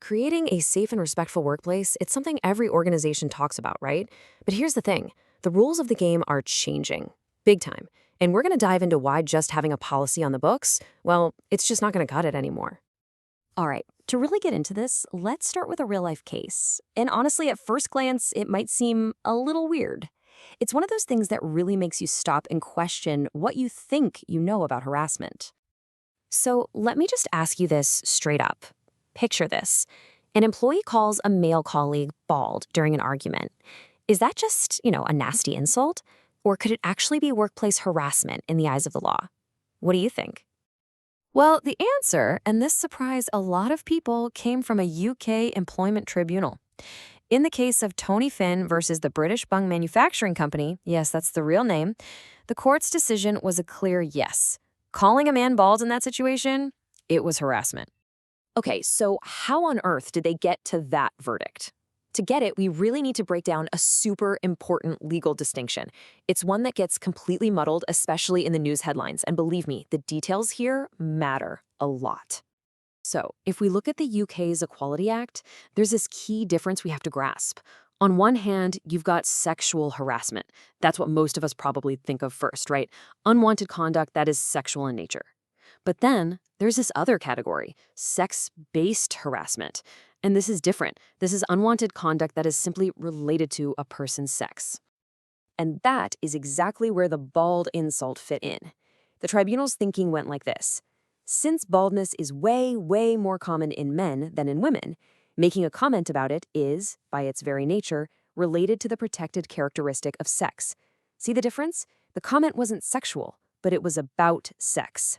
Creating a safe and respectful workplace, it's something every organization talks about, right? But here's the thing, the rules of the game are changing, big time. And we're going to dive into why just having a policy on the books, well, it's just not going to cut it anymore. All right, to really get into this, let's start with a real life case. And honestly, at first glance, it might seem a little weird. It's one of those things that really makes you stop and question what you think you know about harassment. So let me just ask you this straight up. Picture this. An employee calls a male colleague bald during an argument. Is that just, a nasty insult? Or could it actually be workplace harassment in the eyes of the law? What do you think? Well, the answer, and this surprised a lot of people, came from a UK employment tribunal. In the case of Tony Finn versus the British Bung Manufacturing Company, yes, that's the real name, the court's decision was a clear yes. Calling a man bald in that situation, it was harassment. Okay, so how on earth did they get to that verdict? To get it, we really need to break down a super important legal distinction. It's one that gets completely muddled, especially in the news headlines. And believe me, the details here matter a lot. So, if we look at the UK's Equality Act, there's this key difference we have to grasp. On one hand, you've got sexual harassment. That's what most of us probably think of first, right? Unwanted conduct that is sexual in nature. But then there's this other category, sex-based harassment. And this is different. This is unwanted conduct that is simply related to a person's sex. And that is exactly where the bald insult fit in. The tribunal's thinking went like this. Since baldness is way, way more common in men than in women, making a comment about it is, by its very nature, related to the protected characteristic of sex. See the difference? The comment wasn't sexual, but it was about sex.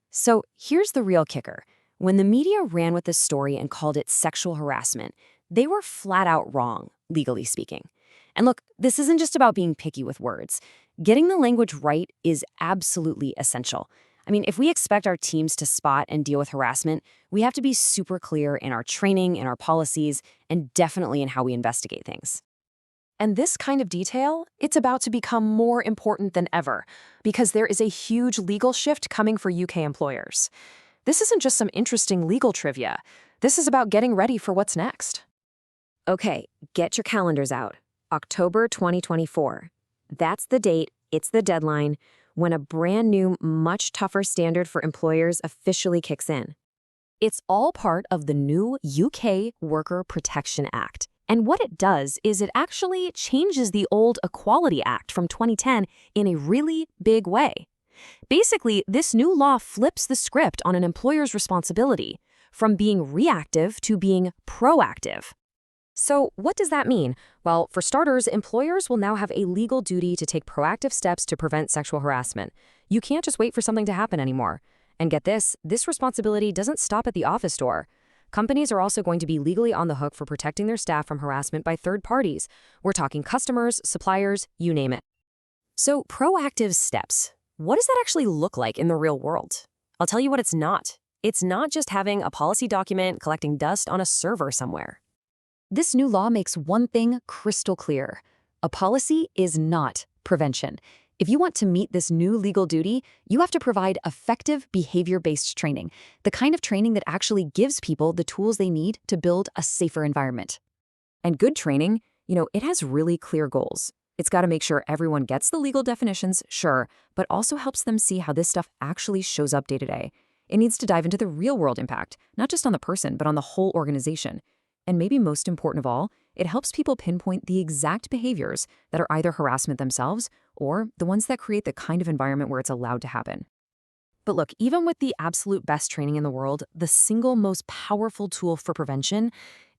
So here's the real kicker. When the media ran with this story and called it sexual harassment, they were flat out wrong, legally speaking. And look, this isn't just about being picky with words. Getting the language right is absolutely essential. I mean, if we expect our teams to spot and deal with harassment, we have to be super clear in our training, in our policies, and definitely in how we investigate things. And this kind of detail, it's about to become more important than ever because there is a huge legal shift coming for UK employers. This isn't just some interesting legal trivia. This is about getting ready for what's next. Okay, get your calendars out. October 2024. That's the date, it's the deadline, when a brand new, much tougher standard for employers officially kicks in. It's all part of the new UK Worker Protection Act. And what it does is it actually changes the old Equality Act from 2010 in a really big way. Basically, this new law flips the script on an employer's responsibility from being reactive to being proactive. So what does that mean? Well, for starters, employers will now have a legal duty to take proactive steps to prevent sexual harassment. You can't just wait for something to happen anymore. And get this responsibility doesn't stop at the office door. Companies are also going to be legally on the hook for protecting their staff from harassment by third parties. We're talking customers, suppliers, you name it. So proactive steps. What does that actually look like in the real world? I'll tell you what it's not. It's not just having a policy document collecting dust on a server somewhere. This new law makes one thing crystal clear. A policy is not prevention. If you want to meet this new legal duty, you have to provide effective behavior-based training, the kind of training that actually gives people the tools they need to build a safer environment. And good training, it has really clear goals. It's got to make sure everyone gets the legal definitions, sure, but also helps them see how this stuff actually shows up day to day. It needs to dive into the real-world impact, not just on the person, but on the whole organization. And maybe most important of all, it helps people pinpoint the exact behaviors that are either harassment themselves or the ones that create the kind of environment where it's allowed to happen. But look, even with the absolute best training in the world, the single most powerful tool for prevention,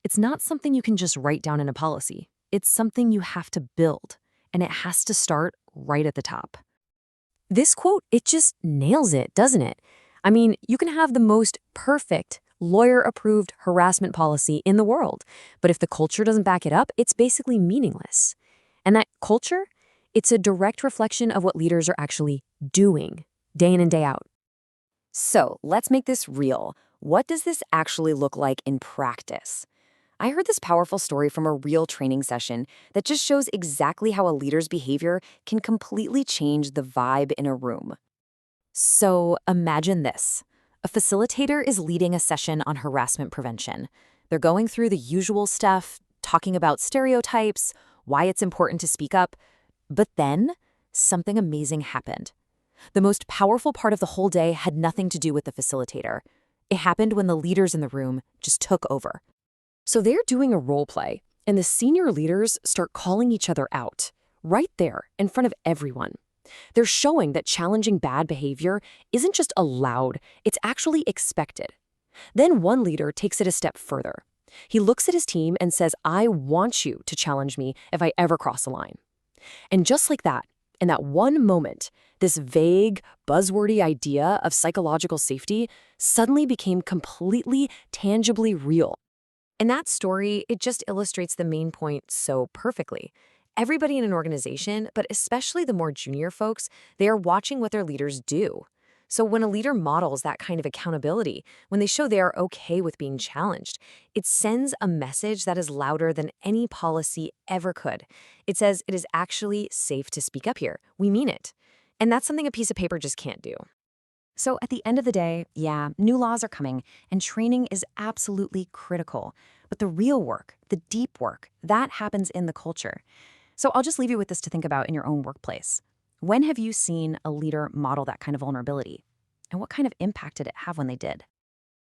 it's not something you can just write down in a policy. It's something you have to build, and it has to start right at the top. This quote, it just nails it, doesn't it? I mean, you can have the most perfect, lawyer-approved harassment policy in the world, but if the culture doesn't back it up, it's basically meaningless. And that culture, it's a direct reflection of what leaders are actually doing, day in and day out. So let's make this real. What does this actually look like in practice? I heard this powerful story from a real training session that just shows exactly how a leader's behavior can completely change the vibe in a room. So imagine this. A facilitator is leading a session on harassment prevention. They're going through the usual stuff, talking about stereotypes, why it's important to speak up. But then, something amazing happened. The most powerful part of the whole day had nothing to do with the facilitator. It happened when the leaders in the room just took over. So they're doing a role play, and the senior leaders start calling each other out, right there, in front of everyone. They're showing that challenging bad behavior isn't just allowed, it's actually expected. Then one leader takes it a step further. He looks at his team and says, "I want you to challenge me if I ever cross a line." And just like that, in that one moment, this vague, buzzwordy idea of psychological safety suddenly became completely, tangibly real. In that story, it just illustrates the main point so perfectly. Everybody in an organization, but especially the more junior folks, they are watching what their leaders do. So when a leader models that kind of accountability, when they show they are okay with being challenged, it sends a message that is louder than any policy ever could. It says it is actually safe to speak up here. We mean it. And that's something a piece of paper just can't do. So at the end of the day, yeah, new laws are coming, and training is absolutely critical. But the real work, the deep work, that happens in the culture. So I'll just leave you with this to think about in your own workplace. When have you seen a leader model that kind of vulnerability? And what kind of impact did it have when they did?